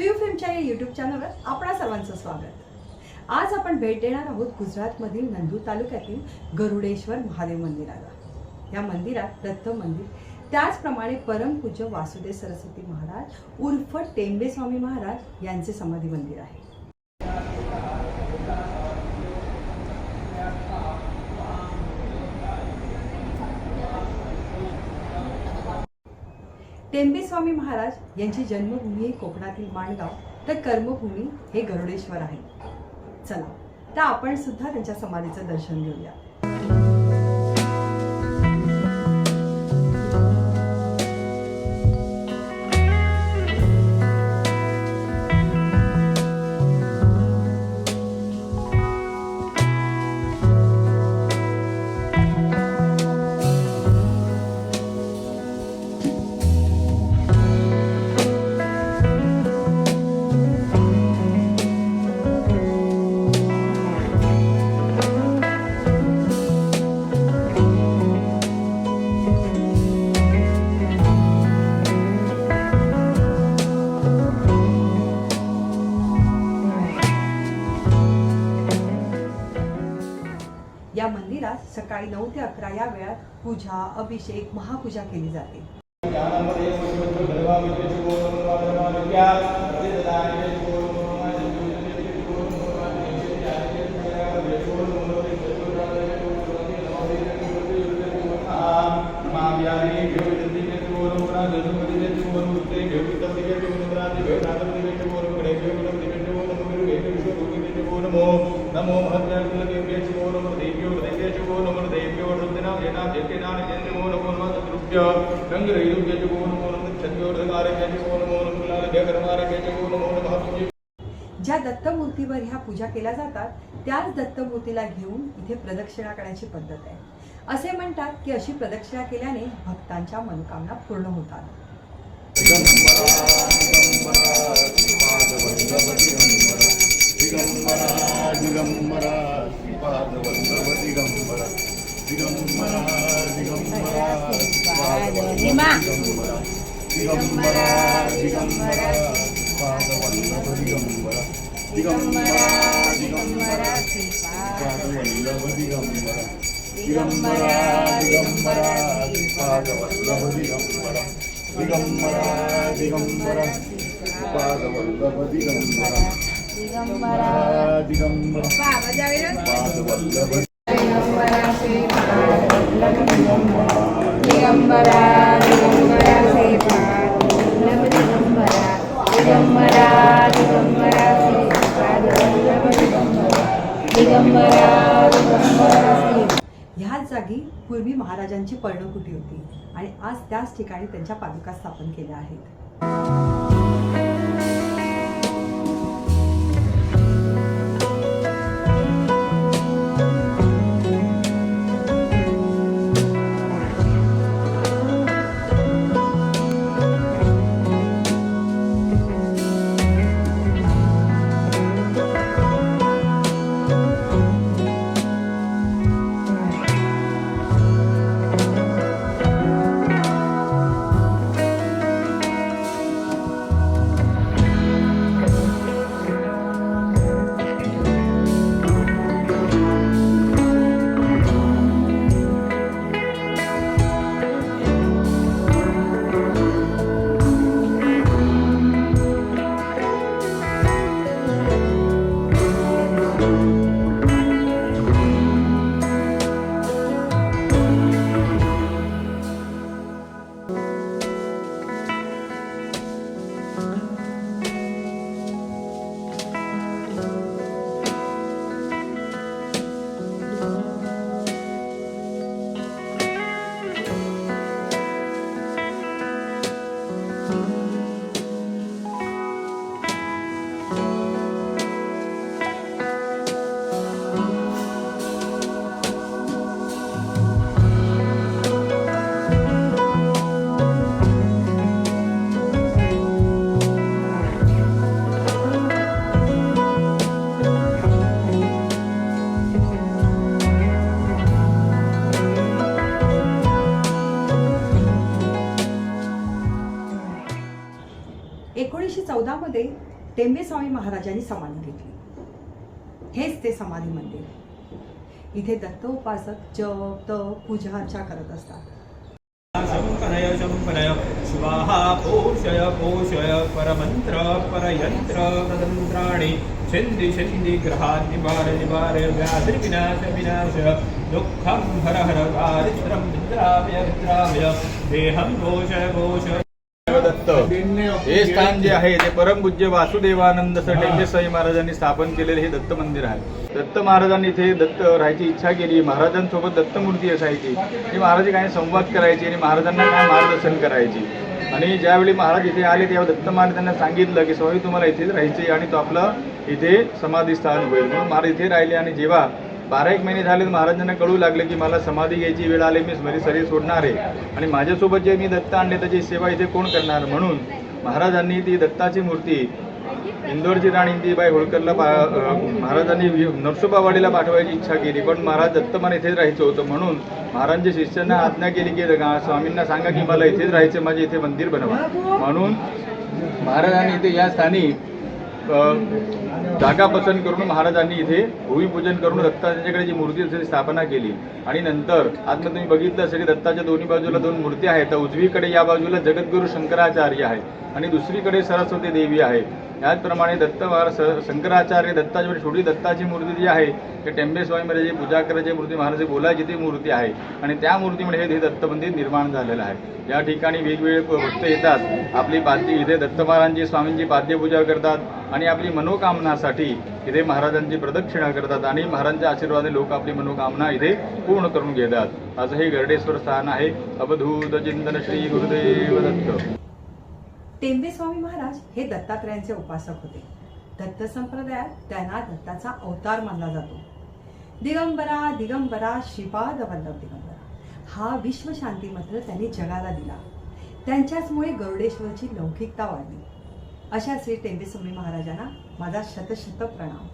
PU फिल्मच्या या YouTube चॅनलवर आपणा सर्वांचं स्वागत। आज आपण भेट देणार आहोत गुजरातमधील नंदूर तालुक्यातील गरुडेश्वर महादेव मंदिराला। या मंदिरात दत्त मंदिर, त्याचप्रमाणे परमपूज्य वासुदेव सरस्वती महाराज उर्फ टेंबे स्वामी महाराज यांचे समाधी मंदिर आहे। टेंबे स्वामी महाराज यांची जन्मभूमी कोकणातील माणगाव, तर कर्मभूमी हे गरुडेश्वर आहे। चला तर आपण सुद्धा त्यांच्या समाधीचं दर्शन घेऊया। या मंदिरात सकाळी 9 ते 11 या वेळात पूजा, अभिषेक, महापूजा केली जाते। नमो महत्त्वादेव्यो नमो देव्यो देव्यो नमो देव्यो रुद्रना येना जेतेना जेतेवो नमो नमस्तुभ्यो रंगरयुज्यो नमो नमो छद्योर्धकारज्यो नमो नमो लालभ्यकरमारज्यो नमो नमः। ज्या दत्तमूर्तीवर ह्या पूजा केल्या जातात त्याच दत्तमूर्तीला घेऊन इथे प्रदक्षिणा करण्याची पद्धत आहे। असे म्हणतात की अशी प्रदक्षिणा केल्याने भक्तांच्या मनोकामना पूर्ण होतात। दिगंबरा श्रीपादवल्लभ दिगंबरा दिगंबरा दिगंबरा दिगंबरा दिगंबरा श्रीपादवल्लभ दिगंबरा दिगंबरा दिगंबरा श्रीपादवल्लभ दिगंबरा दिगंबरा दिगंबरा श्रीपादवल्लभ दिगंबरा दिगंबरा दिगंबरा श्रीपादवल्लभ दिगंबरा दिगंबरा दिगंबरा पादवल्लभ दिगंबरा श्रीपादवल्लभ दिगंबरा दिगंबरा श्रीपादवल्लभ दिगंबरा दिगंबरा दिगंबरा श्रीपादवल्लभ दिगंबरा दिगंबरा दिगंबरा। ह्याच जागी पूर्वी महाराजांची पर्णकुटी होती आणि आज त्याच ठिकाणी त्यांच्या पादुका स्थापन केल्या आहेत। मध्ये टेंबे स्वामी महाराजांनी समाधी घेतली। हेच ते समाधी मंदिर। इथे दत्त उपासक जप तप पूजा अर्चा करत असतात। शंकरय शंकरय स्वाहा पोषय पोषय परमंत्र परयंत्र तदंत्राणि छिन्दी छिन्दी ग्रहान् निवार निवार व्याधि विनाश विनाश दुःखं हर हर दारिद्र्यं विद्रावय विद्रावय देहं पोषय पोषय दत्त हे स्थान जे आहे ते परमपूज्य वासुदेवानंद टेंबे स्वामी महाराजांनी स्थापन केलेले हे दत्त मंदिर आहे। दत्त महाराजांनी इथे दत्त राहायची इच्छा केली। महाराजांसोबत दत्तमूर्ती असायची आणि महाराज काय संवाद करायचे आणि महाराजांना काय मार्गदर्शन करायची। आणि ज्यावेळी महाराज इथे आले तेव्हा दत्त महाराजांना सांगितलं की स्वामी तुम्हाला इथेच राहायचे आणि तो आपलं इथे समाधी स्थान होईल। म्हणून महाराज इथे राहिले आणि जेव्हा 12 महिने झाले महाराजांना कळू लागले की मला समाधी घ्यायची वेळ आली, मी माझी शरीर सोडणार आहे आणि माझ्यासोबत जे मी दत्त आणले त्याची सेवा इथे कोण करणार। म्हणून महाराजांनी ती दत्ताची मूर्ती इंदोरची राणी इंदिबाई होळकरला महाराजांनी नरसोबावाडीला पाठवायची इच्छा केली, पण महाराज दत्तमान इथेच राहायचं होतं। म्हणून महाराजांच्या शिष्यांना आज्ञा केली की स्वामींना सांगा की मला इथेच राहायचं, माझे इथे मंदिर बनवा। म्हणून महाराजांनी इथे या स्थानी जागा पसंत करून महाराजांनी इथे भूमिपूजन करून दत्ताच्याकडे जी मूर्ती असेल स्थापना केली। आणि नंतर आज तुम्ही बघितलं असेल की दत्ताच्या दोन्ही बाजूला 2 मूर्त्या आहेत। उजवीकडे या बाजूला जगद्गुरु शंकराचार्य आहे आणि दुसरीकडे सरस्वती देवी आहे। याचप्रमाणे दत्त शंकराचार्य दत्ताची छोटी दत्ताची मूर्ती जी आहे ते टेंबे स्वामी महाराजांची पूजा करायची मूर्ती महाराज बोलायची ती मूर्ती आहे आणि त्या मूर्तीमध्ये हे दत्त मंदिर निर्माण झालेलं आहे। या ठिकाणी वेगवेगळे भक्त येतात, आपली पाद्य इथे दत्त महाराजांची स्वामींची पाद्यपूजा करतात आणि आपली मनोकामनासाठी इथे महाराजांची प्रदक्षिणा करतात आणि महाराजांच्या आशीर्वादाने लोक आपली मनोकामना इथे पूर्ण करून घेतात। असं हे गरडेश्वर स्थान आहे। अवधूत चिंतन श्री गुरुदेव दत्त। टेंबे स्वामी महाराज हे दत्तात्रयांचे उपासक होते। दत्त संप्रदायात त्यांना दत्ताचा अवतार मानला जातो। दिगंबरा दिगंबरा श्रीपाद वल्लभ दिगंबरा हा विश्वशांती मंत्र त्यांनी जगाला दिला। त्यांच्याचमुळे गरुडेश्वरची लौकिकता वाढली। अशा श्री टेंबे स्वामी महाराजांना माझा शतशत प्रणाम।